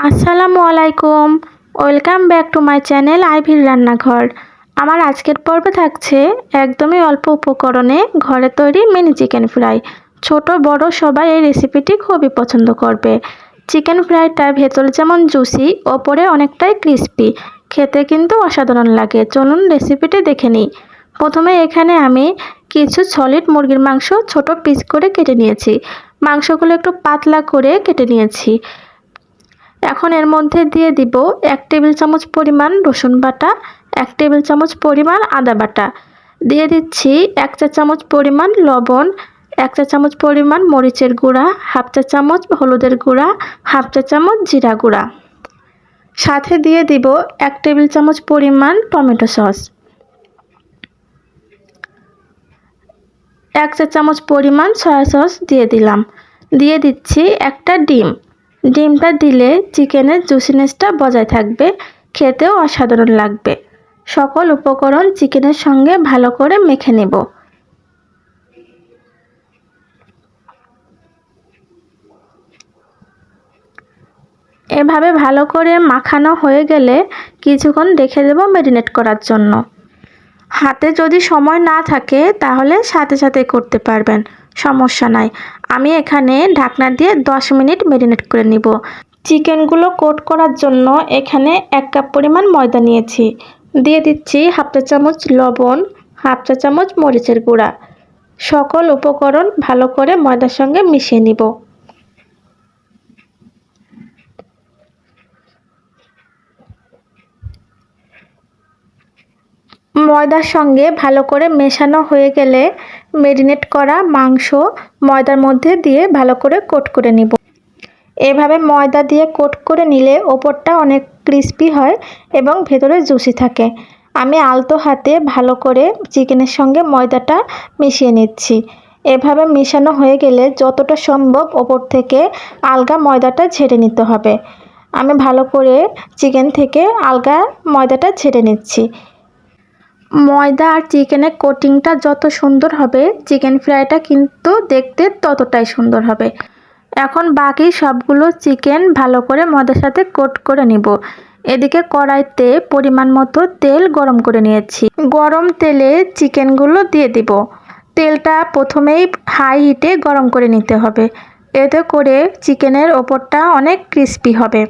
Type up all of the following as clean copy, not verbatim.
আসসালামু আলাইকুম। Welcome back to my channel আইভির রান্নাঘর। আমার আজকের পর্বে থাকছে একদমই অল্প উপকরণে ঘরে তৈরি মিনি চিকেন ফ্রাই। ছোট বড় সবাই এই রেসিপিটি খুবই পছন্দ করবে। চিকেন ফ্রাইটা ভেতরে যেমন জুসি, ওপরে অনেকটাই ক্রিস্পি, খেতে কিন্তু অসাধারণ লাগে। চলুন রেসিপিটি দেখে নিই। প্রথমে এখানে আমি কিছু সলিড মুরগির মাংস ছোট পিস করে কেটে নিয়েছি। মাংসগুলো একটু পাতলা করে কেটে নিয়েছি। এখন এর মধ্যে দিয়ে দিব 1 টেবিল চামচ পরিমাণ রসুন বাটা, 1 টেবিল চামচ পরিমাণ আদা বাটা, দিয়ে দিচ্ছি 1 চা চামচ পরিমাণ লবণ, 1 চা চামচ পরিমাণ মরিচের গুঁড়া, হাফ চা চামচ হলুদের গুঁড়া, হাফ চা চামচ জিরা গুঁড়া, সাথে দিয়ে দিব 1 টেবিল চামচ পরিমাণ টমেটো সস, 1 চা চামচ পরিমাণ সয়া সস দিয়ে দিলাম। দিয়ে দিচ্ছি একটা ডিম। ডিমটা দিলে চিকেনের জুসিনেসটা বজায় থাকবে, খেতেও অসাধারণ লাগবে। সকল উপকরণ চিকেনের সঙ্গে ভালো করে মেখে নেব। এভাবে ভালো করে মাখানো হয়ে গেলে কিছুক্ষণ রেখে দেব ম্যারিনেট করার জন্য। হাতে যদি সময় না থাকে তাহলে সাথে সাথে করতে পারবেন, সমস্যা নাই। আমি এখানে ঢাকনা দিয়ে 10 মিনিট ম্যারিনেট করে নিব। চিকেনগুলো কোট করার জন্য এখানে 1 কাপ পরিমাণ ময়দা নিয়েছি। দিয়ে দিচ্ছি হাফ চা চামচ লবণ, হাফ চা চামচ মরিচের গুঁড়া। সকল উপকরণ ভালো করে ময়দার সঙ্গে মিশিয়ে নিব। ময়দার সঙ্গে ভালো করে মেশানো হয়ে গেলে ম্যারিনেট করা মাংস ময়দার মধ্যে দিয়ে ভালো করে কোট করে নিব। এভাবে ময়দা দিয়ে কোট করে নিলে ওপরটা অনেক ক্রিস্পি হয় এবং ভেতরে জুসি থাকে। আমি আলতো হাতে ভালো করে চিকেনের সঙ্গে ময়দাটা মিশিয়ে নিচ্ছি। এভাবে মেশানো হয়ে গেলে যতটা সম্ভব ওপর থেকে আলগা ময়দাটা ঝেড়ে নিতে হবে। আমি ভালো করে চিকেন থেকে আলগা ময়দাটা ঝেড়ে নিচ্ছি। ময়দা আর চিকেনের কোটিংটা যত সুন্দর হবে, চিকেন ফ্রাইটা কিন্তু দেখতে ততটাই সুন্দর হবে। এখন বাকি সবগুলো চিকেন ভালো করে ময়দার সাথে কোট করে নিব। এদিকে কড়াইতে পরিমাণ মতো তেল গরম করে নিয়েছি। গরম তেলে চিকেনগুলো দিয়ে দিব। তেলটা প্রথমেই হাই হিটে গরম করে নিতে হবে, এতে করে চিকেনের ওপরটা অনেক ক্রিস্পি হবে।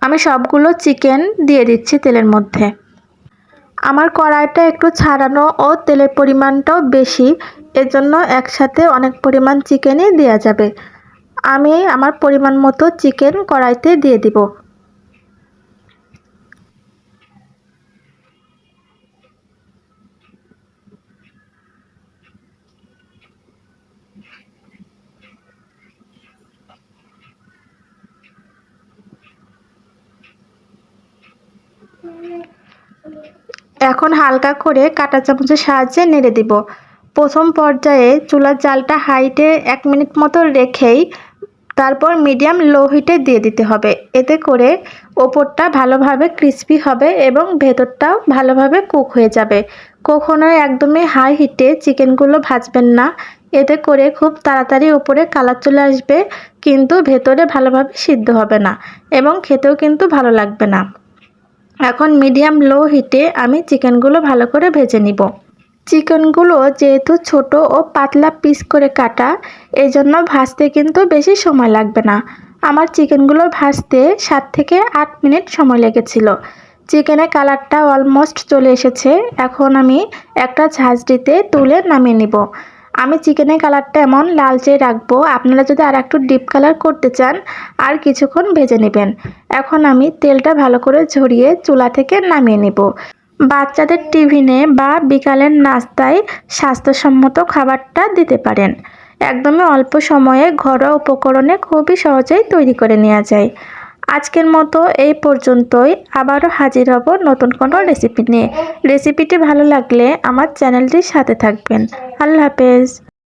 আমি সবগুলো চিকেন দিয়ে দিচ্ছি তেলের মধ্যে। আমার কড়াইটা একটু ছাড়ানো ও তেলের পরিমাণটাও বেশি, এজন্য একসাথে অনেক পরিমাণ চিকেনই দেওয়া যাবে। আমি আমার পরিমাণ মতো চিকেন কড়াইতে দিয়ে দিব। এখন হালকা করে কাঁটা চামচের সাহায্যে নেড়ে দিব। প্রথম পর্যায়ে চুলার জালটা হাইটে 1 মিনিট মতো রেখেই তারপর মিডিয়াম লো হিটে দিয়ে দিতে হবে। এতে করে ওপরটা ভালোভাবে ক্রিস্পি হবে এবং ভেতরটাও ভালোভাবে কুক হয়ে যাবে। কখনোই একদমই হাই হিটে চিকেনগুলো ভাজবেন না, এতে করে খুব তাড়াতাড়ি ওপরে কালার চলে আসবে কিন্তু ভেতরে ভালোভাবে সিদ্ধ হবে না এবং খেতেও কিন্তু ভালো লাগবে না। এখন মিডিয়াম লো হিটে আমি চিকেনগুলো ভালো করে ভেজে নিব। চিকেনগুলো যেহেতু ছোট ও পাতলা পিস করে কাটা, এই জন্য ভাজতে কিন্তু বেশি সময় লাগবে না। আমার চিকেনগুলো ভাজতে 7 থেকে 8 মিনিট সময় লেগেছিল। চিকেনের কালারটা অলমোস্ট চলে এসেছে। এখন আমি একটা ঝাঁঝরিতে তুলে নামিয়ে নিব। আমি চিকেনের কালারটা এমন লালচে রাখবো। আপনারা যদি আর একটু ডিপ কালার করতে চান আর কিছুক্ষণ ভেজে নেবেন। এখন আমি তেলটা ভালো করে ঝরিয়ে চুলা থেকে নামিয়ে নিব। বাচ্চাদের টিফিনে বা বিকালের নাস্তায় স্বাস্থ্যসম্মত খাবারটা দিতে পারেন। একদমই অল্প সময়ে ঘরোয়া উপকরণে খুবই সহজেই তৈরি করে নেওয়া যায়। আজকের মতো এই পর্যন্তই। আবারও হাজির হব নতুন কোনো রেসিপি নিয়ে। রেসিপিটি ভালো লাগলে আমার চ্যানেলটির সাথে থাকবেন। আল্লাহ হাফেজ।